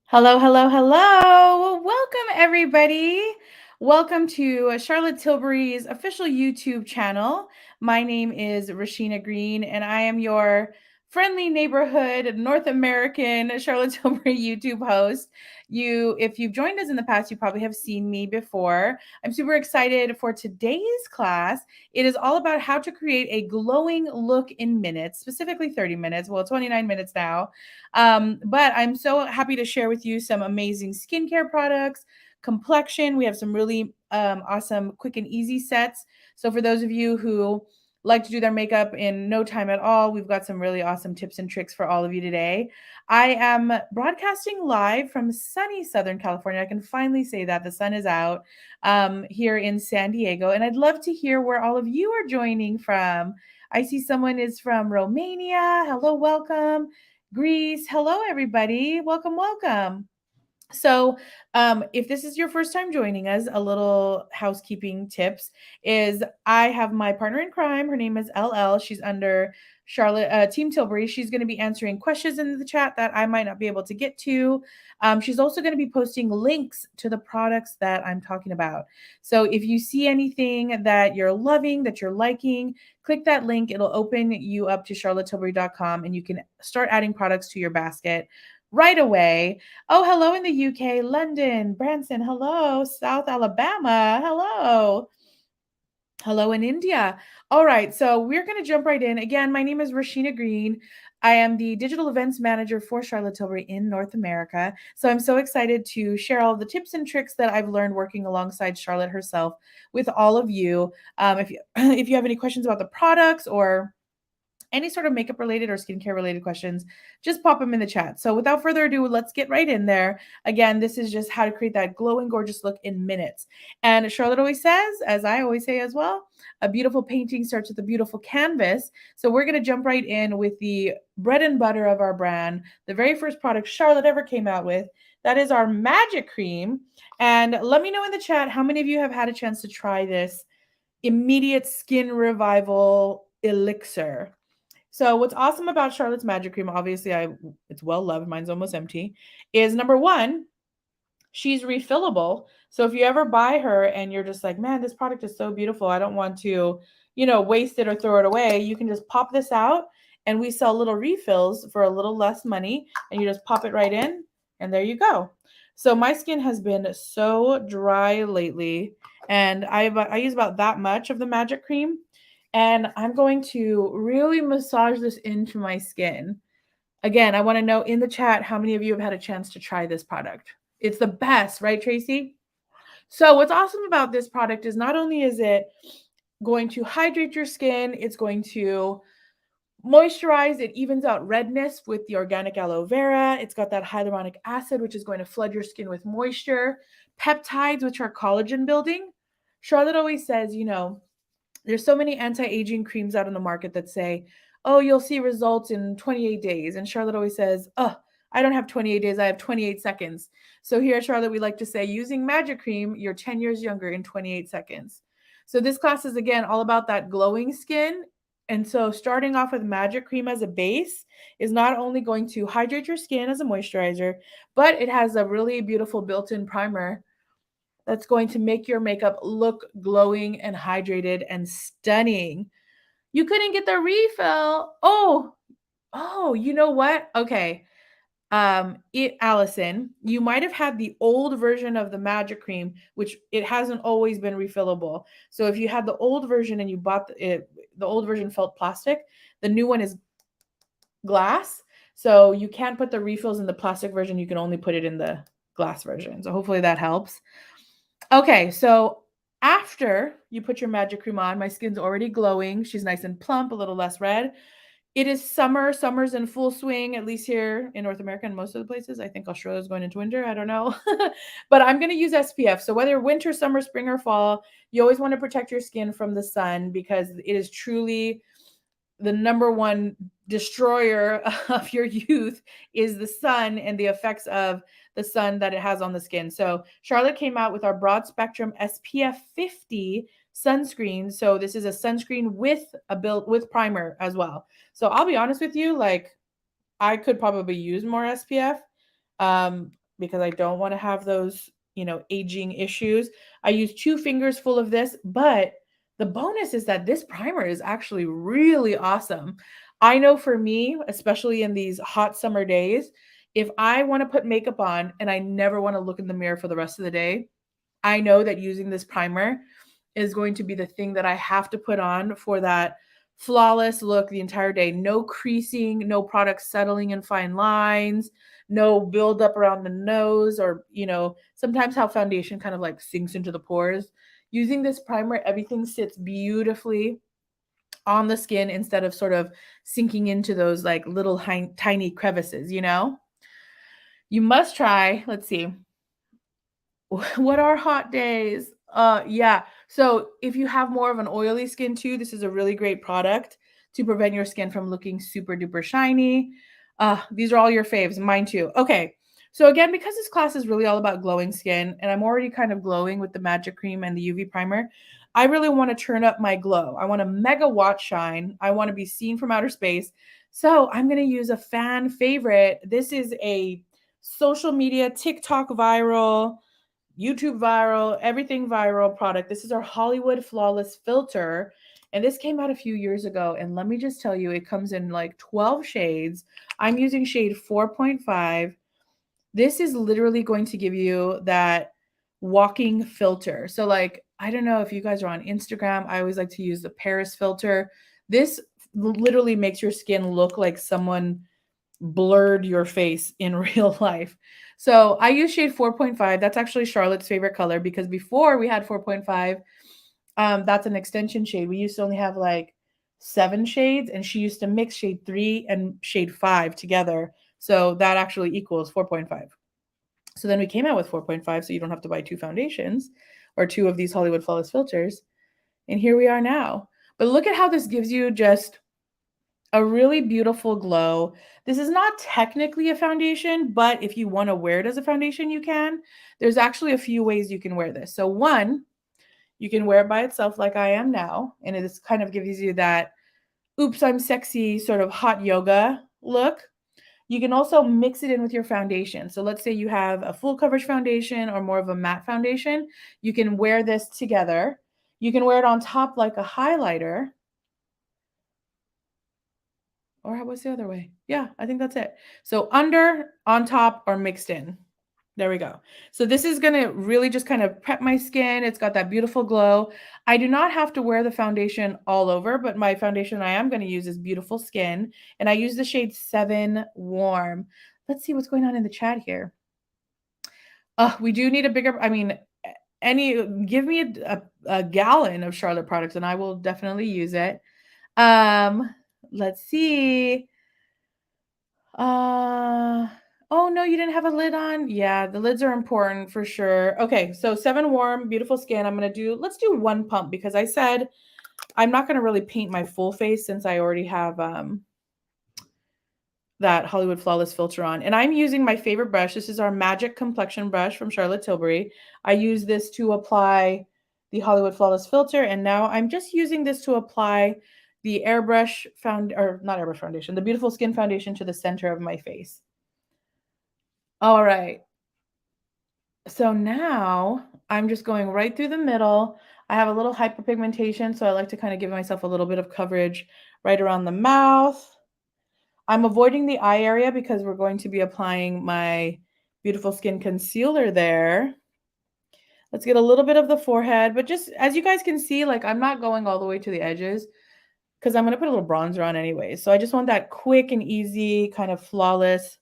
Hello, hello, hello. Welcome, everybody. Welcome to Charlotte Tilbury's official YouTube channel. My name is Rasheena Green, and I am your friendly neighborhood North American Charlotte Tilbury YouTube host. If you've joined us in the past, you probably have seen me before. I'm super excited for today's class. It is all about how to create a glowing look in minutes, specifically 30 minutes. Well, 29 minutes now. But I'm so happy to share with you some amazing skincare products, complexion. We have some really awesome quick and easy sets. So for those of you who like to do their makeup in no time at all, we've got some really awesome tips and tricks for all of you today. I am broadcasting live from sunny Southern California. I can finally say that the sun is out here in San Diego, and I'd love to hear where all of you are joining from. I see someone is from Romania. Hello, welcome. Greece. Hello, everybody. Welcome, welcome. If this is your first time joining us, a little housekeeping tips is I have my partner in crime. Her name is LL. She's under Charlotte Team Tilbury. She's going to be answering questions in the chat that I might not be able to get to. She's also going to be posting links to the products that I'm talking about. So if you see anything that you're loving, that you're liking, click that link. It'll open you up to charlottetilbury.com and you can start adding products to your basket right away. Oh, hello in the UK, London, Branson, hello, South Alabama, hello. Hello in India. All right, so we're going to jump right in. Again, my name is Rasheena Green. I am the digital events manager for Charlotte Tilbury in North America. So I'm so excited to share all the tips and tricks that I've learned working alongside Charlotte herself with all of you. If you if you have any questions about the products or any sort of makeup related or skincare related questions, just pop them in the chat. So without further ado, let's get right in there. Again, this is just how to create that glowing, gorgeous look in minutes. And Charlotte always says, as I always say as well, a beautiful painting starts with a beautiful canvas. So we're going to jump right in with the bread and butter of our brand, the very first product Charlotte ever came out with. That is our Magic Cream. And let me know in the chat how many of you have had a chance to try this immediate skin revival elixir. So what's awesome about Charlotte's Magic Cream, obviously it's well loved, mine's almost empty, is number one, she's refillable. So if you ever buy her and you're just like, man, this product is so beautiful, I don't want to, waste it or throw it away, you can just pop this out and we sell little refills for a little less money and you just pop it right in and there you go. So my skin has been so dry lately and I use about that much of the Magic Cream and I'm going to really massage this into my skin. Again, I want to know in the chat how many of you have had a chance to try this product. It's the best, right, Tracy? So, what's awesome about this product is not only is it going to hydrate your skin, it's going to moisturize, it evens out redness with the organic aloe vera. It's got that hyaluronic acid, which is going to flood your skin with moisture, peptides, which are collagen building. Charlotte always says, there's so many anti-aging creams out on the market that say, oh, you'll see results in 28 days. And Charlotte always says, oh, I don't have 28 days, I have 28 seconds. So here at Charlotte, we like to say, using Magic Cream, you're 10 years younger in 28 seconds. So this class is, again, all about that glowing skin. And so starting off with Magic Cream as a base is not only going to hydrate your skin as a moisturizer, but it has a really beautiful built-in primer that's going to make your makeup look glowing and hydrated and stunning. You couldn't get the refill. Oh, you know what? Okay. Allison, you might have had the old version of the Magic Cream, which it hasn't always been refillable. So if you had the old version and you bought it, the old version felt plastic. The new one is glass. So you can't put the refills in the plastic version. You can only put it in the glass version. So hopefully that helps. Okay, so after you put your Magic Cream on, my skin's already glowing. She's nice and plump, a little less red. It is summer. Summer's in full swing, at least here in North America and most of the places. I think Australia's going into winter. I don't know. But I'm going to use SPF. So whether winter, summer, spring, or fall, you always want to protect your skin from the sun because it is truly the number one destroyer of your youth is the sun and the effects of the sun that it has on the skin. So Charlotte came out with our broad spectrum SPF 50 sunscreen. So this is a sunscreen with with primer as well. So I'll be honest with you, like I could probably use more SPF. because I don't want to have those, aging issues. I use 2 fingers full of this, but the bonus is that this primer is actually really awesome. I know for me, especially in these hot summer days, if I want to put makeup on and I never want to look in the mirror for the rest of the day, I know that using this primer is going to be the thing that I have to put on for that flawless look the entire day. No creasing, no product settling in fine lines, no buildup around the nose, or, sometimes how foundation kind of like sinks into the pores. Using this primer, everything sits beautifully on the skin instead of sort of sinking into those like little tiny crevices, You must try, let's see, what are hot days? Yeah. So if you have more of an oily skin too, this is a really great product to prevent your skin from looking super duper shiny. These are all your faves, mine too. Okay. So again, because this class is really all about glowing skin, and I'm already kind of glowing with the Magic Cream and the UV primer, I really want to turn up my glow. I want a mega watt shine. I want to be seen from outer space. So I'm going to use a fan favorite. This is a social media, TikTok viral, YouTube viral, everything viral product. This is our Hollywood Flawless Filter. And this came out a few years ago. And let me just tell you, it comes in like 12 shades. I'm using shade 4.5. This is literally going to give you that walking filter. So, like, I don't know if you guys are on Instagram. I always like to use the Paris filter. This literally makes your skin look like someone blurred your face in real life. So I use shade 4.5. That's actually Charlotte's favorite color because before we had 4.5, that's an extension shade. We used to only have like 7 shades, and she used to mix shade 3 and shade 5 together. So that actually equals 4.5. So then we came out with 4.5, so you don't have to buy 2 foundations or 2 of these Hollywood Flawless filters. And here we are now. But look at how this gives you just a really beautiful glow. This is not technically a foundation, but if you want to wear it as a foundation, you can. There's actually a few ways you can wear this. So one, you can wear it by itself like I am now, and it just kind of gives you that oops, I'm sexy sort of hot yoga look. You can also mix it in with your foundation. So let's say you have a full coverage foundation or more of a matte foundation. You can wear this together. You can wear it on top like a highlighter. Or what's the other way? Yeah, I think that's it. So under, on top, or mixed in. There we go. So this is going to really just kind of prep my skin. It's got that beautiful glow. I do not have to wear the foundation all over, but my foundation I am going to use is Beautiful Skin. And I use the shade 7 Warm. Let's see what's going on in the chat here. We do need a bigger, give me a gallon of Charlotte products and I will definitely use it. Let's see. Oh no, you didn't have a lid on? Yeah, the lids are important for sure. Okay, so 7 Warm, Beautiful Skin. Let's do 1 pump because I said I'm not gonna really paint my full face since I already have that Hollywood Flawless filter on. And I'm using my favorite brush. This is our Magic Complexion brush from Charlotte Tilbury. I use this to apply the Hollywood Flawless filter, and now I'm just using this to apply the airbrush not airbrush foundation, the Beautiful Skin foundation to the center of my face. All right. So now I'm just going right through the middle. I have a little hyperpigmentation, so I like to kind of give myself a little bit of coverage right around the mouth. I'm avoiding the eye area because we're going to be applying my Beautiful Skin concealer there. Let's get a little bit of the forehead, but just as you guys can see, like I'm not going all the way to the edges because I'm going to put a little bronzer on anyway. So I just want that quick and easy kind of flawless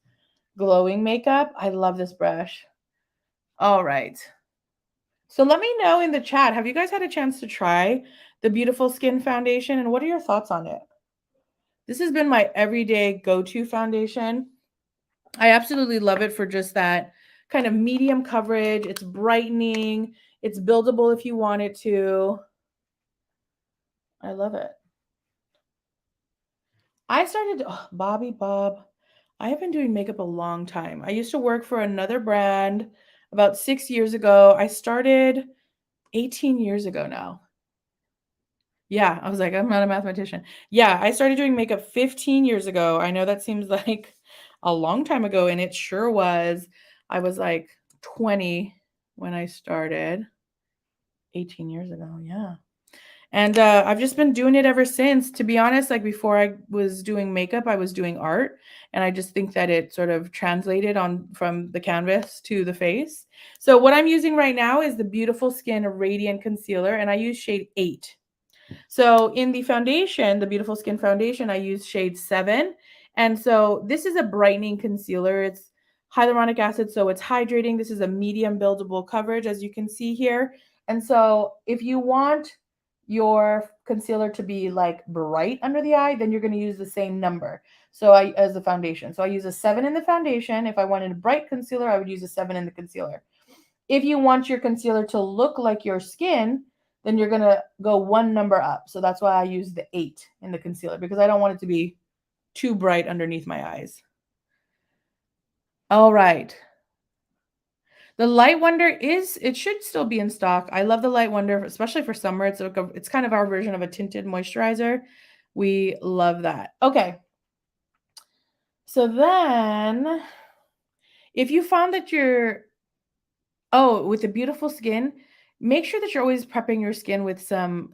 glowing makeup. I love this brush. All right. So let me know in the chat, have you guys had a chance to try the Beautiful Skin foundation and what are your thoughts on it? This has been my everyday go-to foundation. I absolutely love it for just that kind of medium coverage. It's brightening. It's buildable if you want it to. I love it. Bobby Bob. I have been doing makeup a long time. I used to work for another brand about 6 years ago. I started 18 years ago now. Yeah, I was like, I'm not a mathematician. Yeah, I started doing makeup 15 years ago. I know that seems like a long time ago, and it sure was. I was like 20 when I started, 18 years ago. Yeah. And I've just been doing it ever since. To be honest, like before I was doing makeup, I was doing art. And I just think that it sort of translated on from the canvas to the face. So what I'm using right now is the Beautiful Skin Radiant Concealer, and I use shade 8. So in the foundation, the Beautiful Skin Foundation, I use shade 7. And so this is a brightening concealer. It's hyaluronic acid, so it's hydrating. This is a medium buildable coverage, as you can see here. And so if you want your concealer to be like bright under the eye, then you're going to use the same number. So as the foundation. So I use a 7 in the foundation. If I wanted a bright concealer, I would use a 7 in the concealer. If you want your concealer to look like your skin, then you're going to go one number up. So that's why I use the 8 in the concealer, because I don't want it to be too bright underneath my eyes. All right. The Light Wonder it should still be in stock. I love the Light Wonder, especially for summer. It's kind of our version of a tinted moisturizer. We love that. Okay. So then if you found that with the Beautiful Skin, make sure that you're always prepping your skin with some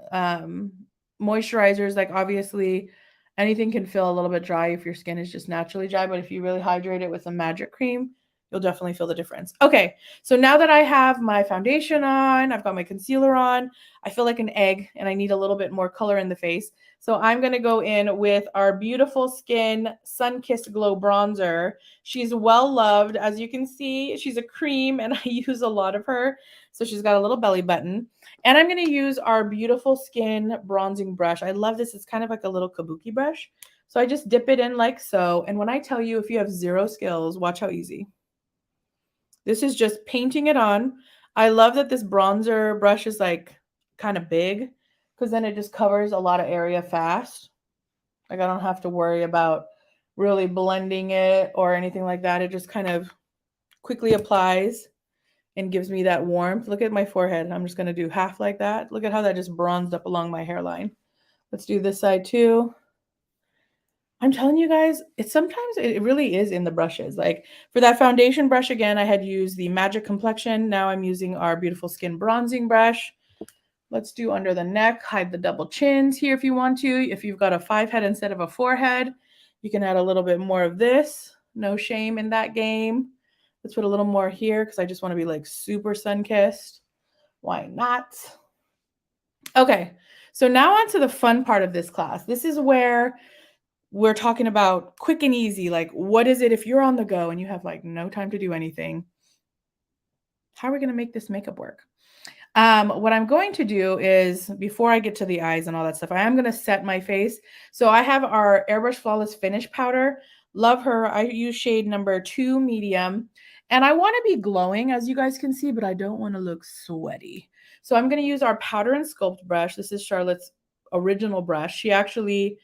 moisturizers. Like obviously anything can feel a little bit dry if your skin is just naturally dry, but if you really hydrate it with some magic cream, you'll definitely feel the difference. Okay, so now that I have my foundation on, I've got my concealer on, I feel like an egg and I need a little bit more color in the face. So I'm going to go in with our Beautiful Skin Sun Kissed Glow Bronzer. She's well loved. As you can see, she's a cream and I use a lot of her. So she's got a little belly button. And I'm going to use our Beautiful Skin Bronzing Brush. I love this. It's kind of like a little kabuki brush. So I just dip it in like so. And when I tell you, if you have zero skills, watch how easy. This is just painting it on. I love that this bronzer brush is like kind of big, because then it just covers a lot of area fast. Like I don't have to worry about really blending it or anything like that. It just kind of quickly applies and gives me that warmth. Look at my forehead. I'm just going to do half like that. Look at how that just bronzed up along my hairline. Let's do this side too. I'm telling you guys, it really is in the brushes. Like for that foundation brush, again, I had used the Magic Complexion. Now I'm using our Beautiful Skin Bronzing Brush. Let's do under the neck, hide the double chins here if you want to. If you've got a 5 head instead of a 4 head, you can add a little bit more of this. No shame in that game. Let's put a little more here because I just want to be like super sun-kissed. Why not? Okay, so now on to the fun part of this class. This is where we're talking about quick and easy. Like, what is it if you're on the go and you have like no time to do anything? How are we going to make this makeup work? What I'm going to do is, before I get to the eyes and all that stuff, I am going to set my face. So I have our Airbrush Flawless Finish powder. Love her. I use shade number 2 medium. And I want to be glowing, as you guys can see, but I don't want to look sweaty. So I'm going to use our Powder and Sculpt brush. This is Charlotte's original brush. She actually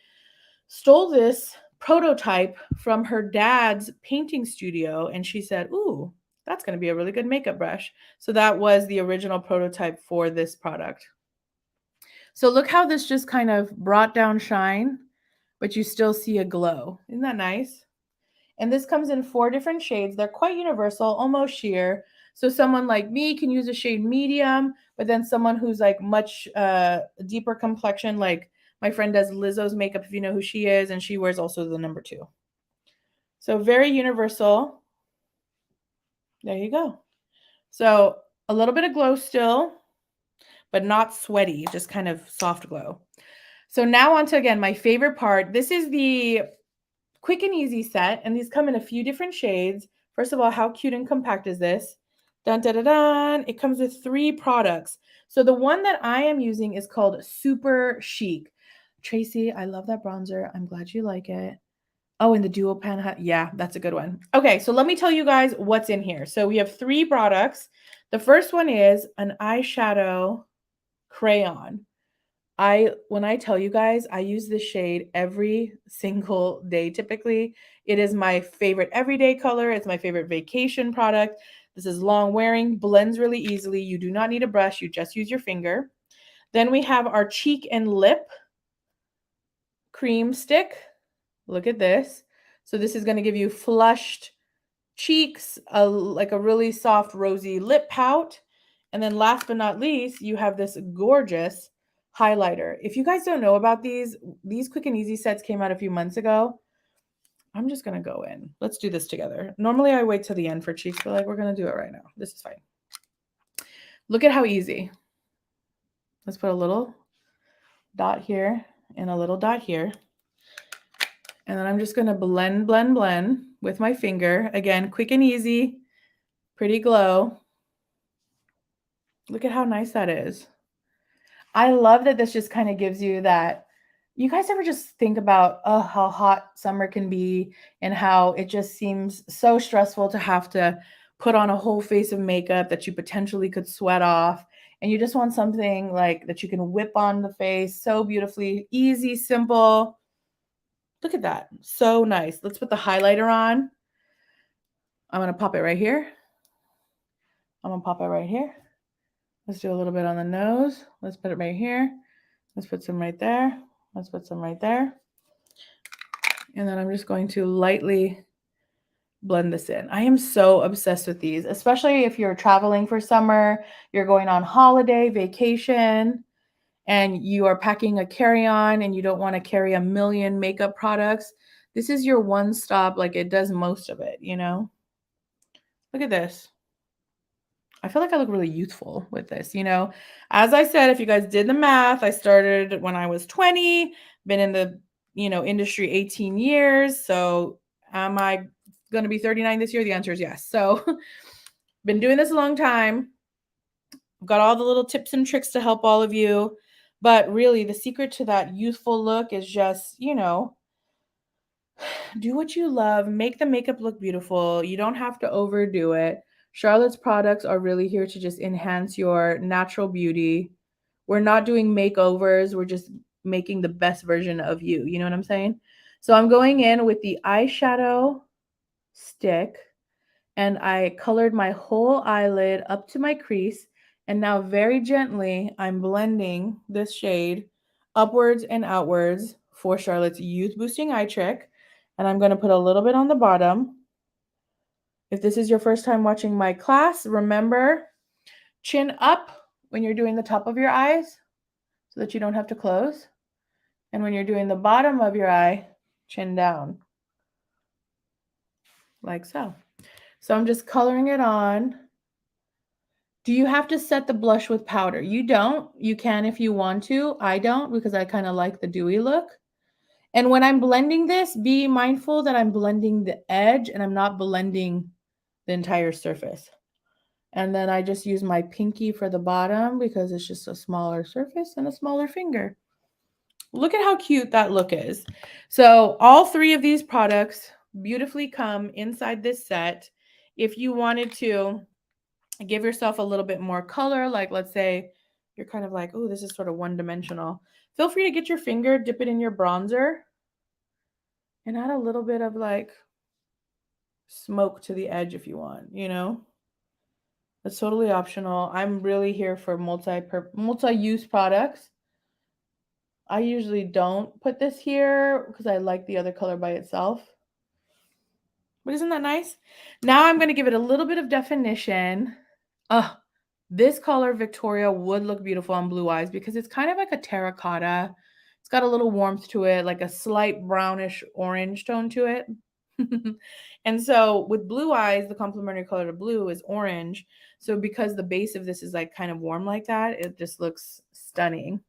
stole this prototype from her dad's painting studio, and she said, ooh, that's going to be a really good makeup brush. So that was the original prototype for this product. So look how this just kind of brought down shine, but you still see a glow. Isn't that nice? And this comes in 4 different shades. They're quite universal, almost sheer. So someone like me can use a shade medium, but then someone who's like much deeper complexion, like my friend does Lizzo's makeup, if you know who she is, and she wears also the number 2. So very universal. There you go. So a little bit of glow still, but not sweaty, just kind of soft glow. So now on to, again, my favorite part. This is the quick and easy set, and these come in a few different shades. First of all, how cute and compact is this? Dun, dun, dun, dun. It comes with 3 products. So the one that I am using is called Super Chic. Tracy, I love that bronzer. I'm glad you like it. Oh, and the dual pan, yeah, that's a good one. Okay, so let me tell you guys what's in here. So we have 3 products. The first one is an eyeshadow crayon. When I tell you guys, I use this shade every single day typically. It is my favorite everyday color. It's my favorite vacation product. This is long wearing, blends really easily. You do not need a brush. You just use your finger. Then we have our cheek and lip cream stick. Look at this. So this is going to give you flushed cheeks, like a really soft rosy lip pout. And then last but not least, you have this gorgeous highlighter. If you guys don't know about these quick and easy sets came out a few months ago. I'm just going to go in. Let's do this together. Normally I wait till the end for cheeks, but like we're going to do it right now. This is fine. Look at how easy. Let's put a little dot here and a little dot here. And then I'm just going to blend, blend, blend with my finger. Again, quick and easy, pretty glow. Look at how nice that is. I love that this just kind of gives you that. You guys ever just think about how hot summer can be and how it just seems so stressful to have to put on a whole face of makeup that you potentially could sweat off, and you just want something like that you can whip on the face so beautifully, easy, simple. Look at that. So nice. Let's put the highlighter on. I'm going to pop it right here. I'm going to pop it right here. Let's do a little bit on the nose. Let's put it right here. Let's put some right there. Let's put some right there. And then I'm just going to lightly blend this in. I am so obsessed with these, especially if you're traveling for summer, you're going on holiday, vacation, and you are packing a carry-on and you don't want to carry a million makeup products. This is your one stop, like it does most of it, you know? Look at this. I feel like I look really youthful with this, you know? As I said, if you guys did the math, I started when I was 20, been in the, industry 18 years. So am I going to be 39 this year? The answer is yes. So been doing this a long time. I've got all the little tips and tricks to help all of you. But really, the secret to that youthful look is just, do what you love, make the makeup look beautiful. You don't have to overdo it. Charlotte's products are really here to just enhance your natural beauty. We're not doing makeovers, we're just making the best version of you. You know what I'm saying? So I'm going in with the eyeshadow stick, and I colored my whole eyelid up to my crease. And now very gently, I'm blending this shade upwards and outwards for Charlotte's Youth Boosting Eye Trick. And I'm going to put a little bit on the bottom. If this is your first time watching my class, remember, chin up when you're doing the top of your eyes so that you don't have to close. And when you're doing the bottom of your eye, chin down, like so. So I'm just coloring it on. Do you have to set the blush with powder? You don't. You can if you want to. I don't, because I kind of like the dewy look. And when I'm blending this, be mindful that I'm blending the edge and I'm not blending the entire surface. And then I just use my pinky for the bottom because it's just a smaller surface and a smaller finger. Look at how cute that look is. So all three of these products beautifully come inside this set. If you wanted to give yourself a little bit more color, like let's say you're kind of like, oh, this is sort of one-dimensional, feel free to get your finger, dip it in your bronzer, and add a little bit of like smoke to the edge if you want, That's totally optional. I'm really here for multi-use products. I usually don't put this here because I like the other color by itself. But isn't that nice? Now I'm going to give it a little bit of definition. This color, Victoria, would look beautiful on blue eyes because it's kind of like a terracotta. It's got a little warmth to it, like a slight brownish orange tone to it. And so with blue eyes, the complementary color to blue is orange. So because the base of this is like kind of warm like that, it just looks stunning.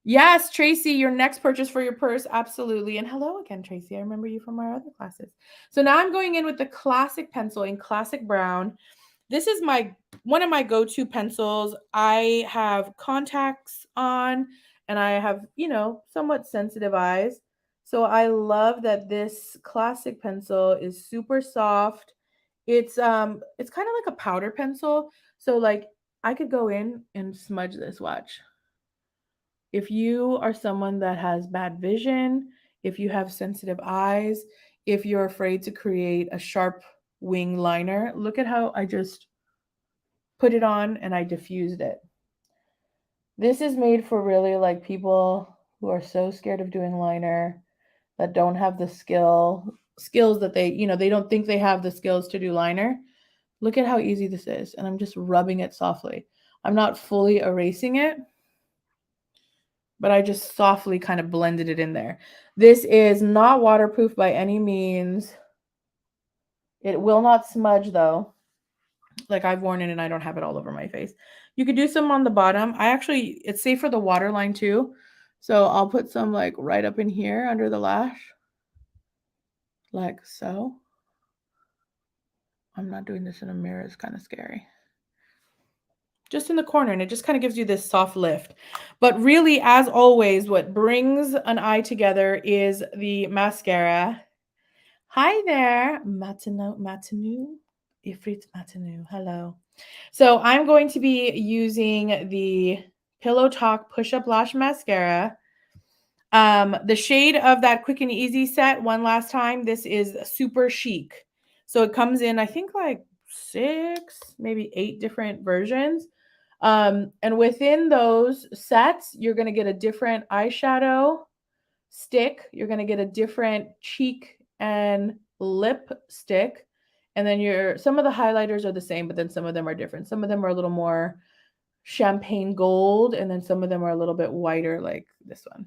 Yes, Tracy, your next purchase for your purse, absolutely. And hello again, Tracy. I remember you from our other classes. So now I'm going in with the classic pencil in classic brown. This is one of my go-to pencils. I have contacts on and I have, somewhat sensitive eyes. So I love that this classic pencil is super soft. It's kind of like a powder pencil. So like I could go in and smudge this, watch. If you are someone that has bad vision, if you have sensitive eyes, if you're afraid to create a sharp wing liner, look at how I just put it on and I diffused it. This is made for really like people who are so scared of doing liner, that don't have the skill. skills that they, they don't think they have the skills to do liner. Look at how easy this is. And I'm just rubbing it softly. I'm not fully erasing it, but I just softly kind of blended it in there. This is not waterproof by any means. It will not smudge though. Like I've worn it and I don't have it all over my face. You could do some on the bottom. It's safe for the waterline too. So I'll put some like right up in here under the lash. Like so. I'm not doing this in a mirror. It's kind of scary. Just in the corner, and it just kind of gives you this soft lift. But really, as always, what brings an eye together is the mascara. Hi there, Matanu. Ifrit Matanu. Hello. So I'm going to be using the Pillow Talk Push-Up Lash Mascara. The shade of that Quick and Easy set, one last time, this is Super Chic. So it comes in, I think, like 6, maybe 8 different versions. And within those sets, you're going to get a different eyeshadow stick. You're going to get a different cheek and lip stick. And then some of the highlighters are the same, but then some of them are different. Some of them are a little more champagne gold, and then some of them are a little bit whiter, like this one.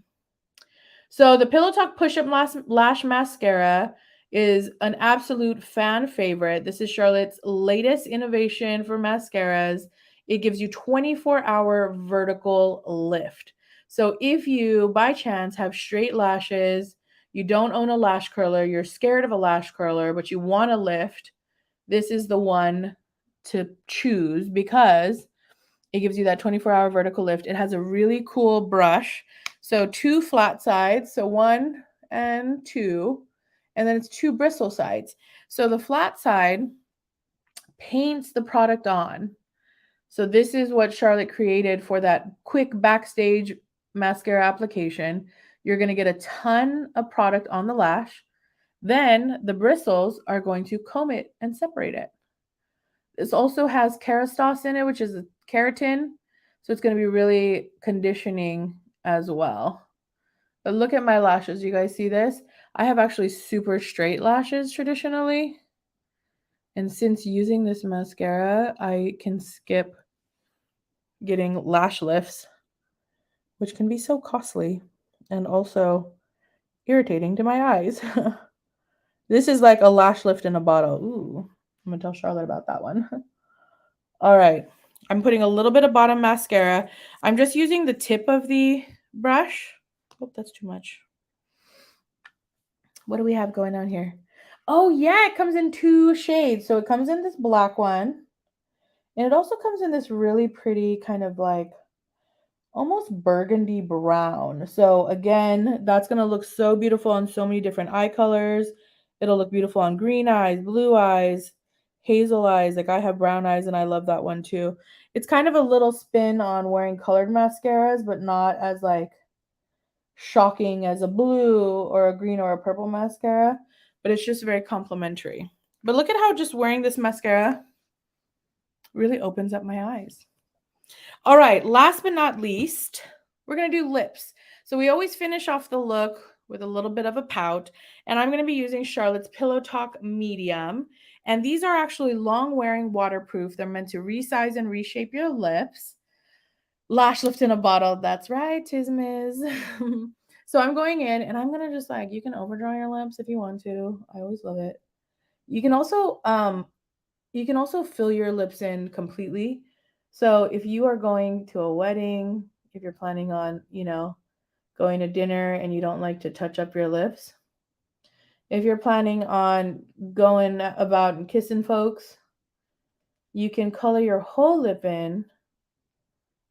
So the Pillow Talk Push-Up Lash Mascara is an absolute fan favorite. This is Charlotte's latest innovation for mascaras. It gives you 24-hour vertical lift. So if you, by chance, have straight lashes, you don't own a lash curler, you're scared of a lash curler, but you want a lift, this is the one to choose because it gives you that 24-hour vertical lift. It has a really cool brush. So 2 flat sides, so 1 and 2, and then it's 2 bristle sides. So the flat side paints the product on. So this is what Charlotte created for that quick backstage mascara application. You're going to get a ton of product on the lash. Then the bristles are going to comb it and separate it. This also has Kerastase in it, which is a keratin. So it's going to be really conditioning as well. But look at my lashes. You guys see this? I have actually super straight lashes traditionally. And since using this mascara, I can skip getting lash lifts, which can be so costly and also irritating to my eyes. This is like a lash lift in a bottle. Ooh, I'm going to tell Charlotte about that one. All right. I'm putting a little bit of bottom mascara. I'm just using the tip of the brush. Oh, that's too much. What do we have going on here? Oh, yeah, it comes in 2 shades. So it comes in this black one. And it also comes in this really pretty kind of like almost burgundy brown. So again, that's going to look so beautiful on so many different eye colors. It'll look beautiful on green eyes, blue eyes, hazel eyes. Like I have brown eyes and I love that one too. It's kind of a little spin on wearing colored mascaras, but not as like shocking as a blue or a green or a purple mascara, but it's just very complimentary. But look at how just wearing this mascara really opens up my eyes. All right, last but not least, we're going to do lips. So we always finish off the look with a little bit of a pout, and I'm going to be using Charlotte's Pillow Talk Medium. And these are actually long-wearing, waterproof. They're meant to resize and reshape your lips. Lash lift in a bottle. That's right, Tismiz. So I'm going in, and I'm going to just like, you can overdraw your lips if you want to. I always love it. You can also fill your lips in completely. So if you are going to a wedding, if you're planning on, going to dinner and you don't like to touch up your lips, if you're planning on going about and kissing folks, you can color your whole lip in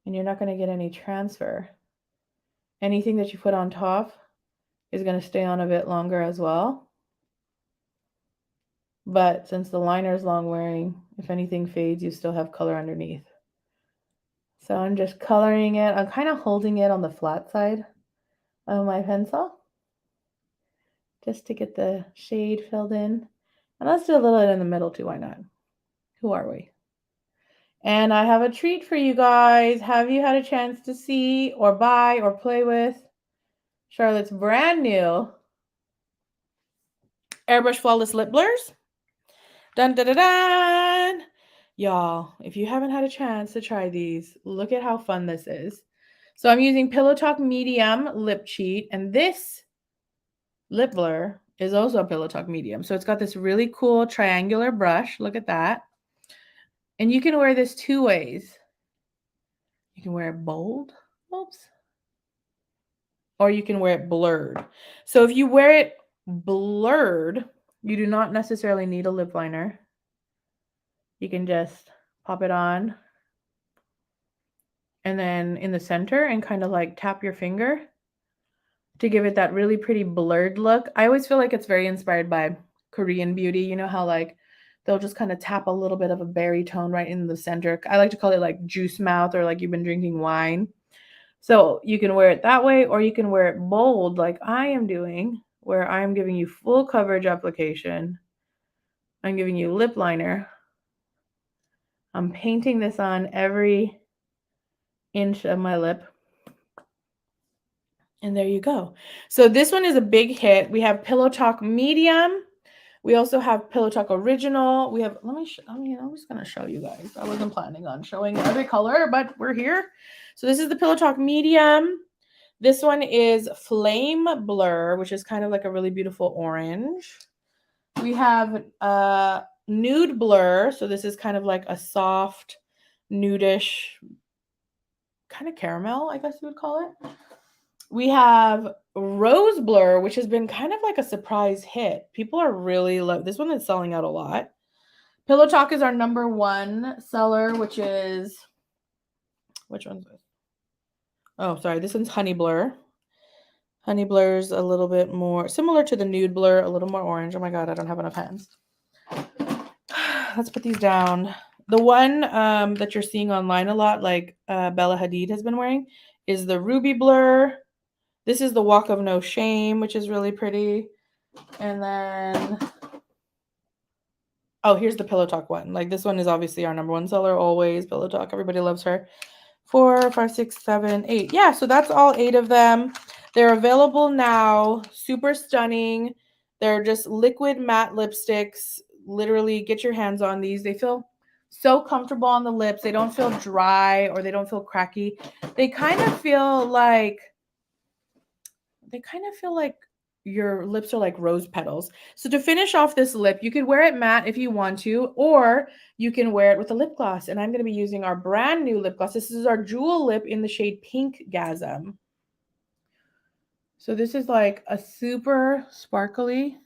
and you're not going to get any transfer. Anything that you put on top is going to stay on a bit longer as well. But since the liner is long wearing, if anything fades, you still have color underneath. So I'm just coloring it. I'm kind of holding it on the flat side of my pencil just to get the shade filled in. And let's do a little in the middle too. Why not? Who are we? And I have a treat for you guys. Have you had a chance to see or buy or play with Charlotte's brand new Airbrush Flawless Lip Blurs. Dun dun dun dun! Y'all, if you haven't had a chance to try these, look at how fun this is. So I'm using Pillow Talk Medium Lip Cheat, and this lip blur is also a Pillow Talk Medium. So it's got this really cool triangular brush. Look at that. And you can wear this two ways. You can wear it bold, oops, or you can wear it blurred. So if you wear it blurred, you do not necessarily need a lip liner. You can just pop it on and then in the center and kind of like tap your finger to give it that really pretty blurred look. I always feel like it's very inspired by Korean beauty. You know how like they'll just kind of tap a little bit of a berry tone right in the center. I like to call it like juice mouth, or like you've been drinking wine. So you can wear it that way, or you can wear it bold like I am doing, where I am giving you full coverage application. I'm giving you lip liner. I'm painting this on every inch of my lip. And there you go. So this one is a big hit. We have Pillow Talk Medium. We also have Pillow Talk Original. We have, I'm just going to show you guys. I wasn't planning on showing every color, but we're here. So this is the Pillow Talk Medium. This one is Flame Blur, which is kind of like a really beautiful orange. We have Nude Blur. So this is kind of like a soft, nudish, kind of caramel, I guess you would call it. We have Rose Blur, which has been kind of like a surprise hit. People are really this one is selling out a lot. Pillow Talk is our #1 seller, which one's this? Oh, sorry, this one's Honey Blur. Honey Blur's a little bit more similar to the Nude Blur, a little more orange. Oh my god, I don't have enough hands. Let's put these down. The one that you're seeing online a lot, like Bella Hadid has been wearing, is the Ruby Blur. This is the Walk of No Shame, which is really pretty. And then, oh, here's the Pillow Talk one. Like this one is obviously our #1 seller always. Pillow Talk, everybody loves her. 4, 5, 6, 7, 8. Yeah, so that's all 8 of them. They're available now. Super stunning. They're just liquid matte lipsticks. Literally, get your hands on these. They feel so comfortable on the lips. They don't feel dry or they don't feel cracky. They kind of feel like your lips are like rose petals. So to finish off this lip, you could wear it matte if you want to, or you can wear it with a lip gloss. And I'm going to be using our brand new lip gloss. This is our jewel lip in the shade Pink Gasm. So this is like a super sparkly,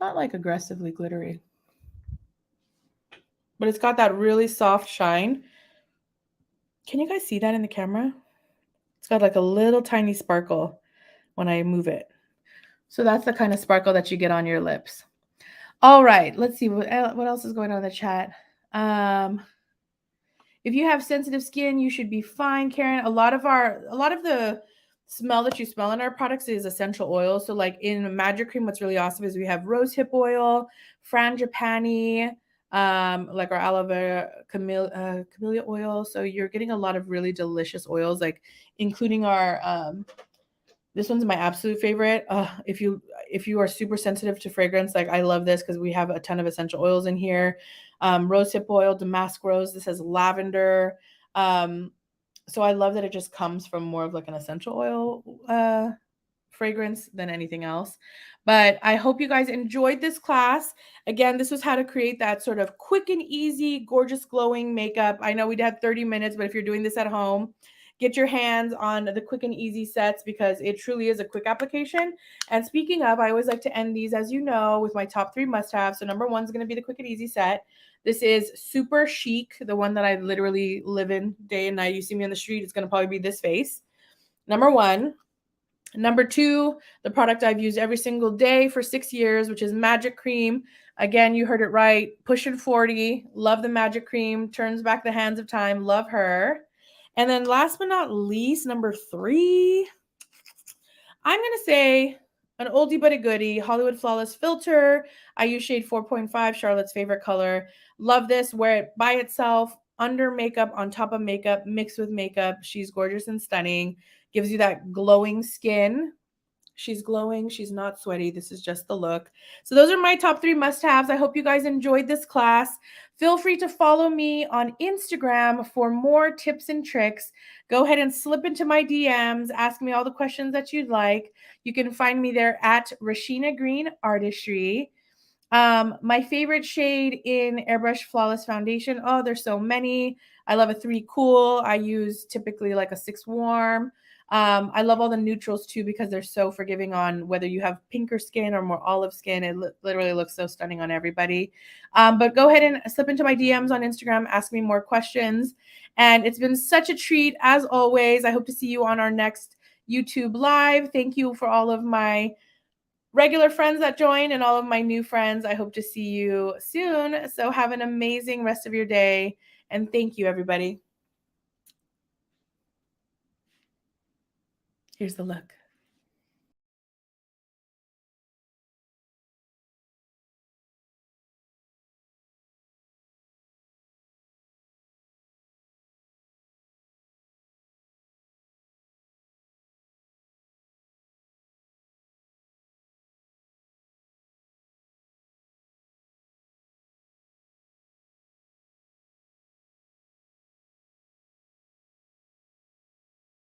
not like aggressively glittery, but it's got that really soft shine. Can you guys see that in the camera? It's got like a little tiny sparkle when I move it. So that's the kind of sparkle that you get on your lips. All right, let's see what else is going on in the chat. If you have sensitive skin, you should be fine, Karen. A lot of the smell that you smell in our products is essential oils. So like in Magic Cream, what's really awesome is we have rosehip oil, frangipani, like our aloe vera camellia oil. So you're getting a lot of really delicious oils, like including our this one's my absolute favorite. If you are super sensitive to fragrance, like I love this because we have a ton of essential oils in here. Rosehip oil, damask rose. This has lavender. So I love that it just comes from more of like an essential oil fragrance than anything else. But I hope you guys enjoyed this class. Again, this was how to create that sort of quick and easy, gorgeous, glowing makeup. I know we had 30 minutes, but if you're doing this at home, get your hands on the quick and easy sets because it truly is a quick application. And speaking of, I always like to end these, as you know, with my top 3 must-haves. So #1 is going to be the quick and easy set. This is super chic, the one that I literally live in day and night. You see me on the street, it's going to probably be this face. #1. #2, the product I've used every single day for 6 years, which is Magic Cream. Again, you heard it right. Pushing 40. Love the Magic Cream. Turns back the hands of time. Love her. And then last but not least, #3, I'm going to say an oldie but a goodie, Hollywood Flawless Filter. I use shade 4.5, Charlotte's favorite color. Love this. Wear it by itself, under makeup, on top of makeup, mixed with makeup. She's gorgeous and stunning. Gives you that glowing skin. She's glowing. She's not sweaty. This is just the look. So those are my top 3 must-haves. I hope you guys enjoyed this class. Feel free to follow me on Instagram for more tips and tricks. Go ahead and slip into my DMs. Ask me all the questions that you'd like. You can find me there at Rasheena Green Artistry. My favorite shade in Airbrush Flawless Foundation. Oh, there's so many. I love a 3 Cool. I use typically like a 6 Warm. I love all the neutrals too because they're so forgiving on whether you have pinker skin or more olive skin. It literally looks so stunning on everybody. But go ahead and slip into my DMs on Instagram. Ask me more questions. And it's been such a treat as always. I hope to see you on our next YouTube live. Thank you for all of my regular friends that join and all of my new friends. I hope to see you soon. So have an amazing rest of your day. And thank you, everybody. Here's the look.